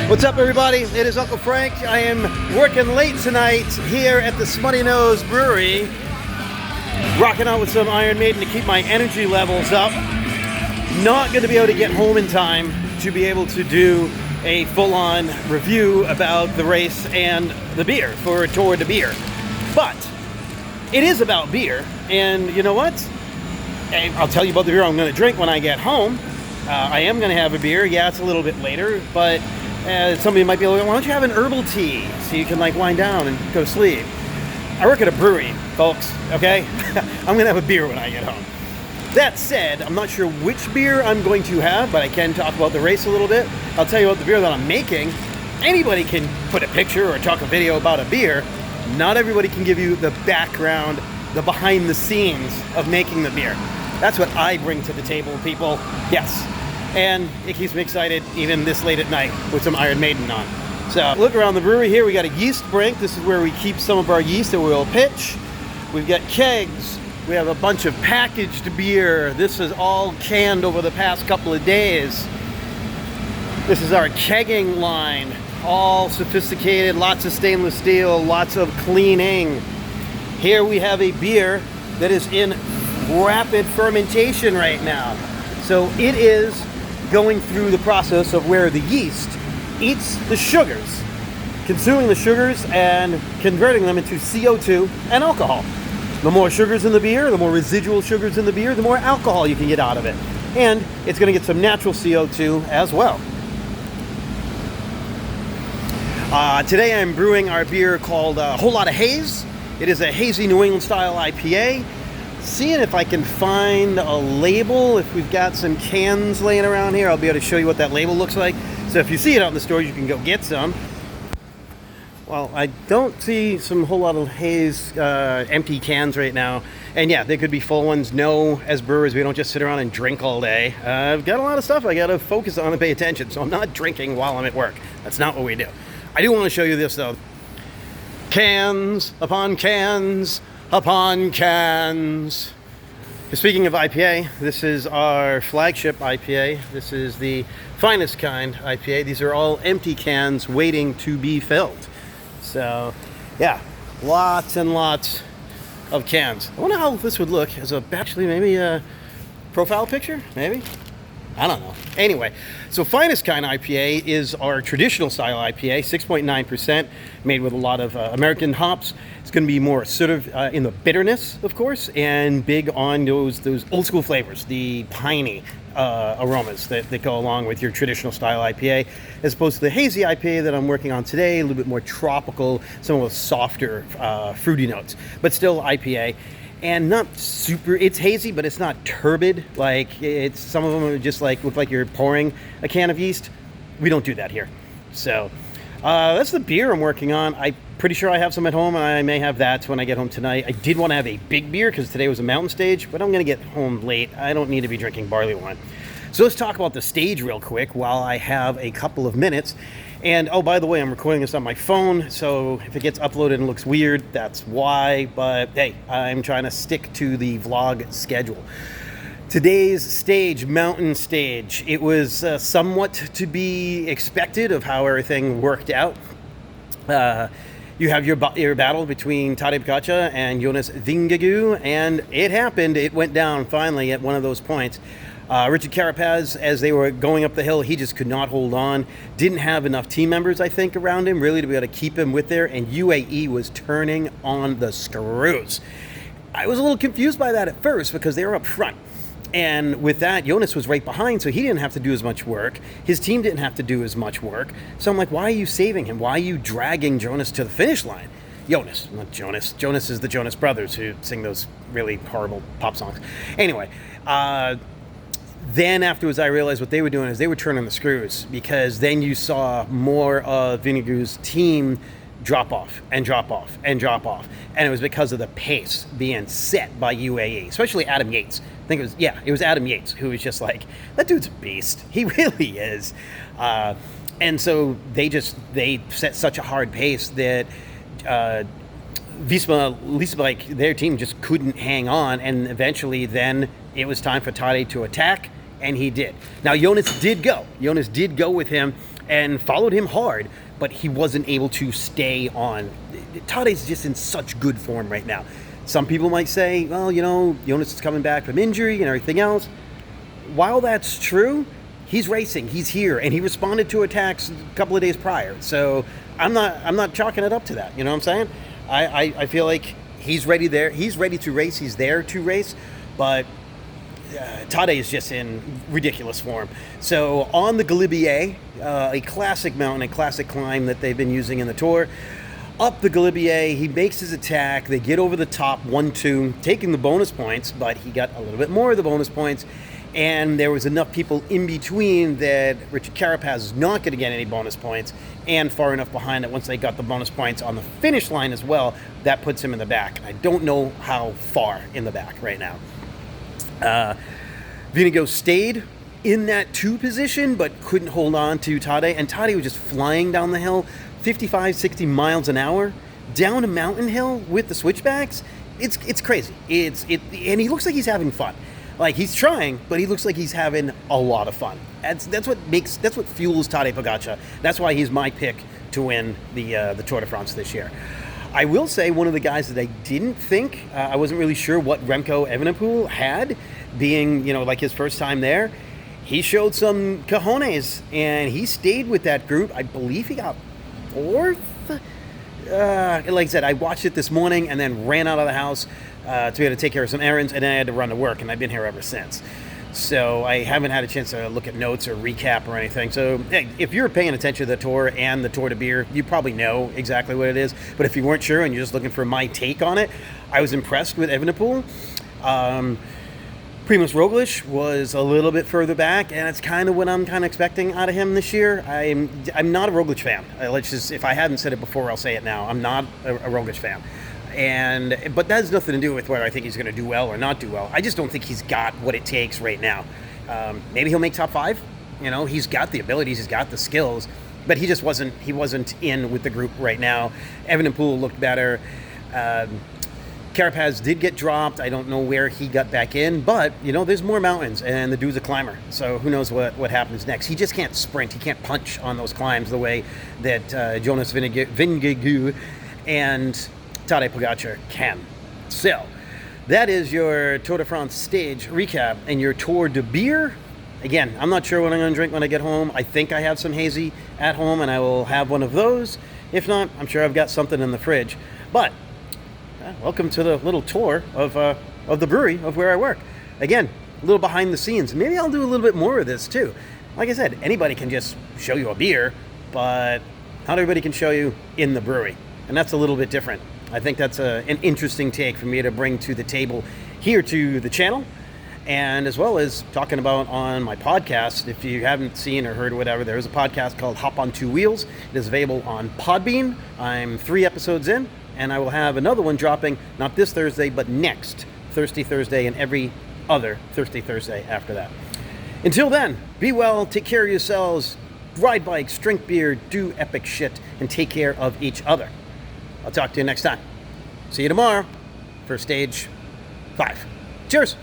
What's up, everybody? It is Uncle Frank. I am working late tonight here at the Smutty Nose Brewery, rocking out with some Iron Maiden to keep my energy levels up. Not going to be able to get home in time to be able to do a full-on review about the race and the beer for Tour de Beer. But it is about beer, and you know what? I'll tell you about the beer I'm going to drink when I get home. I am going to have a beer. Yeah, it's a little bit later, but somebody might be like, why don't you have an herbal tea so you can like wind down and go to sleep? I work at a brewery, folks, okay? I'm going to have a beer when I get home. That said, I'm not sure which beer I'm going to have, but I can talk about the race a little bit. I'll tell you about the beer that I'm making. Anybody can put a picture or talk a video about a beer. Not everybody can give you the background, the behind the scenes of making the beer. That's what I bring to the table, people. Yes. And it keeps me excited even this late at night with some Iron Maiden on. So look around the brewery here. We got a yeast brink. This is where we keep some of our yeast that we'll pitch. We've got kegs. We have a bunch of packaged beer. This is all canned over the past couple of days. This is our kegging line. All sophisticated, lots of stainless steel, lots of cleaning. Here we have a beer that is in rapid fermentation right now. So it is going through the process of where the yeast eats the sugars, consuming the sugars and converting them into CO2 and alcohol. The more sugars in the beer, the more residual sugars in the beer, the more alcohol you can get out of it. And it's going to get some natural CO2 as well. Today I'm brewing our beer called a Whole Lot of Haze. It is a hazy New England style IPA. Seeing if I can find a label. If we've got some cans laying around here, I'll be able to show you what that label looks like. So if you see it out in the stores, you can go get some. Well, I don't see some Whole Lot of Haze empty cans right now. And yeah, they could be full ones. No, as brewers, we don't just sit around and drink all day. I've got a lot of stuff I got to focus on and pay attention. So I'm not drinking while I'm at work. That's not what we do. I do want to show you this, though. Cans upon cans upon cans. Speaking of IPA, this is our flagship IPA. This is the finest kind IPA. These are all empty cans waiting to be filled. So, yeah, lots and lots of cans. I wonder how this would look as actually maybe a profile picture, maybe? I don't know. Anyway, so finest kind IPA is our traditional style IPA, 6.9%, made with a lot of American hops. It's going to be more sort of in the bitterness, of course, and big on those old school flavors, the piney aromas that go along with your traditional style IPA, as opposed to the hazy IPA that I'm working on today, a little bit more tropical, some of those softer fruity notes, but still IPA. And not super, it's hazy, but it's not turbid. Like it's, some of them are just like, look like you're pouring a can of yeast. We don't do that here. So that's the beer I'm working on. I'm pretty sure I have some at home, and I may have that when I get home tonight. I did want to have a big beer because today was a mountain stage, but I'm going to get home late. I don't need to be drinking barley wine. So let's talk about the stage real quick while I have a couple of minutes. And oh, by the way, I'm recording this on my phone, so if it gets uploaded and looks weird, that's why. But hey, I'm trying to stick to the vlog schedule. Today's stage, mountain stage, it was somewhat to be expected of how everything worked out. You have your battle between Tadej Pogačar and Jonas Vingegaard, and it happened. It went down finally at one of those points. Richard Carapaz, as they were going up the hill, he just could not hold on. Didn't have enough team members, I think, around him really to be able to keep him with there, and UAE was turning on the screws. I was a little confused by that at first because they were up front. And with that, Jonas was right behind, so he didn't have to do as much work. His team didn't have to do as much work. So I'm like, why are you saving him? Why are you dragging Jonas to the finish line? Jonas, not Jonas. Jonas is the Jonas Brothers who sing those really horrible pop songs. Anyway, then afterwards I realized what they were doing is they were turning the screws, because then you saw more of Vingegaard's team drop off and drop off and drop off. And it was because of the pace being set by UAE, especially Adam Yates. I think it was Adam Yates who was just like, that dude's a beast. He really is. And so they set such a hard pace that Visma, like their team just couldn't hang on. And eventually then it was time for Tadej to attack, and he did. Now Jonas did go. Jonas did go with him and followed him hard, but he wasn't able to stay on. Tadej's just in such good form right now. Some people might say, well, Jonas is coming back from injury and everything else. While that's true, he's racing, he's here, and he responded to attacks a couple of days prior. So I'm not chalking it up to that. You know what I'm saying? I feel like he's ready there. He's ready to race. He's there to race, but Tadej is just in ridiculous form. So on the Galibier, a classic mountain, a classic climb that they've been using in the Tour, up the Galibier, he makes his attack. They get over the top 1-2, taking the bonus points, but he got a little bit more of the bonus points. And there was enough people in between that Richard Carapaz is not going to get any bonus points, and far enough behind that once they got the bonus points on the finish line as well, that puts him in the back. I don't know how far in the back right now. Vinigo stayed in that 2 position, but couldn't hold on to Tadej, and Tadej was just flying down the hill, 55, 60 miles an hour, down a mountain hill with the switchbacks. It's crazy. And he looks like he's having fun. Like, he's trying, but he looks like he's having a lot of fun. That's what fuels Tadej Pogačar. That's why he's my pick to win the Tour de France this year. I will say one of the guys that I didn't think, I wasn't really sure what Remco Evenepoel had, being, like his first time there. He showed some cojones, and he stayed with that group. I believe he got 4th. Like I said, I watched it this morning and then ran out of the house to be able to take care of some errands, and then I had to run to work, and I've been here ever since. So I haven't had a chance to look at notes or recap or anything. So if you're paying attention to the Tour and the Tour de Beer, you probably know exactly what it is. But if you weren't sure and you're just looking for my take on it, I was impressed with Evenepoel. Primož Roglič was a little bit further back, and it's kind of what I'm kind of expecting out of him this year. I'm not a Roglič fan. If I hadn't said it before, I'll say it now. I'm not a Roglič fan. But that has nothing to do with whether I think he's going to do well or not do well. I just don't think he's got what it takes right now. Maybe he'll make top 5. He's got the abilities, he's got the skills, but he just wasn't in with the group right now. Evenepoel looked better. Carapaz did get dropped. I don't know where he got back in, but there's more mountains, and the dude's a climber. So who knows what happens next? He just can't sprint. He can't punch on those climbs the way that Jonas Vingegaard and Tadej Pogačar can. So that is your Tour de France stage recap and your Tour de Beer. Again, I'm not sure what I'm going to drink when I get home. I think I have some hazy at home, and I will have one of those. If not, I'm sure I've got something in the fridge. But welcome to the little tour of the brewery of where I work. Again, a little behind the scenes. Maybe I'll do a little bit more of this too. Like I said, anybody can just show you a beer, but not everybody can show you in the brewery. And that's a little bit different. I think that's an interesting take for me to bring to the table here to the channel, and as well as talking about on my podcast. If you haven't seen or heard whatever, there's a podcast called Hop on Two Wheels. It is available on Podbean. I'm 3 episodes in, and I will have another one dropping, not this Thursday, but next Thirsty Thursday and every other Thirsty Thursday after that. Until then, be well, take care of yourselves, ride bikes, drink beer, do epic shit, and take care of each other. I'll talk to you next time. See you tomorrow for stage 5. Cheers.